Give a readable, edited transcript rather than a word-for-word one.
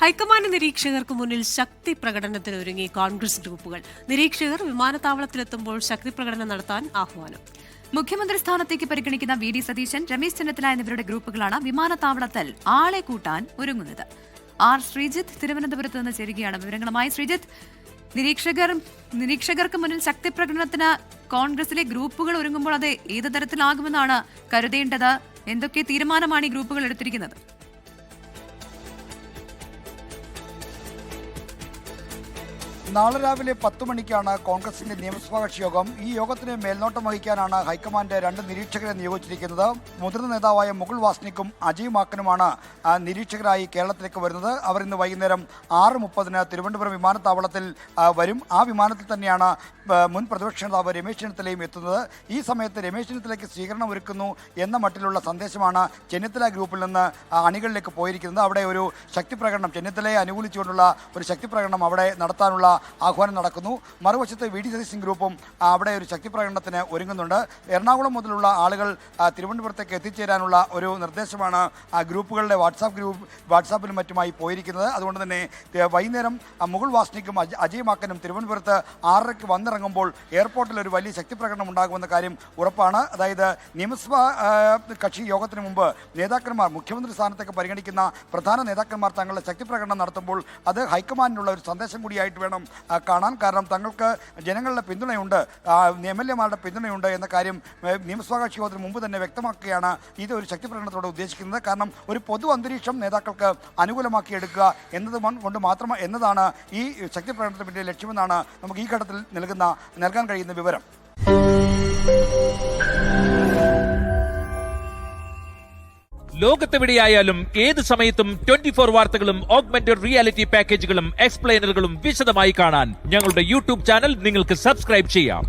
High command നിരീക്ഷകർക്ക് മുന്നിൽ ശക്തി പ്രകടനത്തിനൊരുങ്ങി കോൺഗ്രസ് ഗ്രൂപ്പുകൾ. നിരീക്ഷകർ വിമാനത്താവളത്തിലെത്തുമ്പോൾ ശക്തി പ്രകടനം നടത്താൻ ആഹ്വാനം. മുഖ്യമന്ത്രി സ്ഥാനത്തേക്ക് പരിഗണിക്കുന്ന വി.ഡി. സതീശൻ, രമേശ് ചെന്നിത്തല എന്നിവരുടെ ഗ്രൂപ്പുകളാണ് വിമാനത്താവളത്തിൽ ആളെ കൂട്ടാൻ ഒരുങ്ങുന്നത്. ആർ ശ്രീജിത്ത് തിരുവനന്തപുരത്ത് നിന്ന് ചേരുകയാണ് വിവരങ്ങളുമായി. ശ്രീജിത്ത്, നിരീക്ഷകർക്ക് മുന്നിൽ ശക്തി പ്രകടനത്തിന് കോൺഗ്രസിലെ ഗ്രൂപ്പുകൾ ഒരുങ്ങുമ്പോൾ അത് ഏത് തരത്തിലാകുമെന്നാണ് കരുതേണ്ടത്? എന്തൊക്കെ തീരുമാനമാണ് ഈ ഗ്രൂപ്പുകൾ എടുത്തിരിക്കുന്നത്? നാളെ രാവിലെ 10 മണിക്കാണ് കോൺഗ്രസിന്റെ നിയമസഭാ കക്ഷി യോഗം. ഈ യോഗത്തിന് മേൽനോട്ടം വഹിക്കാനാണ് ഹൈക്കമാൻഡ് 2 നിരീക്ഷകരെ നിയോഗിച്ചിരിക്കുന്നത്. മുതിർന്ന നേതാവായ മുകുൾ വാസ്നിക്കും അജയ് മാക്കനുമാണ് നിരീക്ഷകരായി കേരളത്തിലേക്ക് വരുന്നത്. അവർ ഇന്ന് വൈകുന്നേരം 6:30 തിരുവനന്തപുരം വിമാനത്താവളത്തിൽ വരും. ആ വിമാനത്തിൽ തന്നെയാണ് മുൻ പ്രതിപക്ഷ നേതാവ് രമേശ് ചെന്നിത്തലയും എത്തുന്നത്. ഈ സമയത്ത് രമേശ് ചെന്നിത്തലയ്ക്ക് സ്വീകരണം ഒരുക്കുന്നു എന്ന മട്ടിലുള്ള സന്ദേശമാണ് ചെന്നിത്തല ഗ്രൂപ്പിൽ നിന്ന് അണികളിലേക്ക് പോയിരിക്കുന്നത്. അവിടെ ഒരു ശക്തി പ്രകടനം, ചെന്നിത്തലയെ അനുകൂലിച്ചുകൊണ്ടുള്ള ഒരു ശക്തി പ്രകടനം അവിടെ നടത്താനുള്ള ആഹ്വാനം നടക്കുന്നു. മറുവശത്ത് വി.ഡി. സതീശൻ ഗ്രൂപ്പും അവിടെ ഒരു ശക്തി പ്രകടനത്തിന് ഒരുങ്ങുന്നുണ്ട്. എറണാകുളം മുതലുള്ള ആളുകൾ തിരുവനന്തപുരത്തേക്ക് എത്തിച്ചേരാനുള്ള ഒരു നിർദ്ദേശമാണ് ഗ്രൂപ്പുകളുടെ വാട്സാപ്പിലും മറ്റുമായി പോയിരിക്കുന്നത്. അതുകൊണ്ട് തന്നെ വൈകുന്നേരം മുകുൾ വാസ്നിക്കും അജയ് മാക്കനും തിരുവനന്തപുരത്ത് 6:30 വന്നിറങ്ങുമ്പോൾ എയർപോർട്ടിൽ ഒരു വലിയ ശക്തി പ്രകടനം ഉണ്ടാകുമെന്ന കാര്യം ഉറപ്പാണ്. അതായത് നിയമസഭാ കക്ഷി യോഗത്തിന് മുമ്പ് നേതാക്കന്മാർ, മുഖ്യമന്ത്രി സ്ഥാനത്തേക്ക് പരിഗണിക്കുന്ന പ്രധാന നേതാക്കന്മാർ തങ്ങളുടെ ശക്തി പ്രകടനം നടത്തുമ്പോൾ അത് ഹൈക്കമാൻഡിനുള്ള ഒരു സന്ദേശം കൂടിയായിട്ട് വേണം കാണാൻ. കാരണം തങ്ങൾക്ക് ജനങ്ങളുടെ പിന്തുണയുണ്ട്, MLA-മാരുടെ പിന്തുണയുണ്ട് എന്ന കാര്യം നിയമസഭാ കക്ഷി യോഗത്തിന് മുമ്പ് തന്നെ വ്യക്തമാക്കുകയാണ് ഇത് ഒരു ശക്തി പ്രകടനത്തോടെ ഉദ്ദേശിക്കുന്നത്. കാരണം ഒരു പൊതു അന്തരീക്ഷം നേതാക്കൾക്ക് അനുകൂലമാക്കിയെടുക്കുക എന്നതാണ് ഈ ശക്തി പ്രകടനത്തിന് പിന്നിലെ ലക്ഷ്യമെന്നാണ് നമുക്ക് ഈ ഘട്ടത്തിൽ നൽകാൻ കഴിയുന്ന വിവരം. ലോകത്തെവിടെയായാലും ഏത് സമയത്തും 24 വാർത്തകളും ഓഗ്മെന്റഡ് റിയാലിറ്റി പാക്കേജുകളും എക്സ്പ്ലെയിനറുകളും വിശദമായി കാണാൻ ഞങ്ങളുടെ യൂട്യൂബ് ചാനൽ നിങ്ങൾക്ക് സബ്സ്ക്രൈബ് ചെയ്യാം.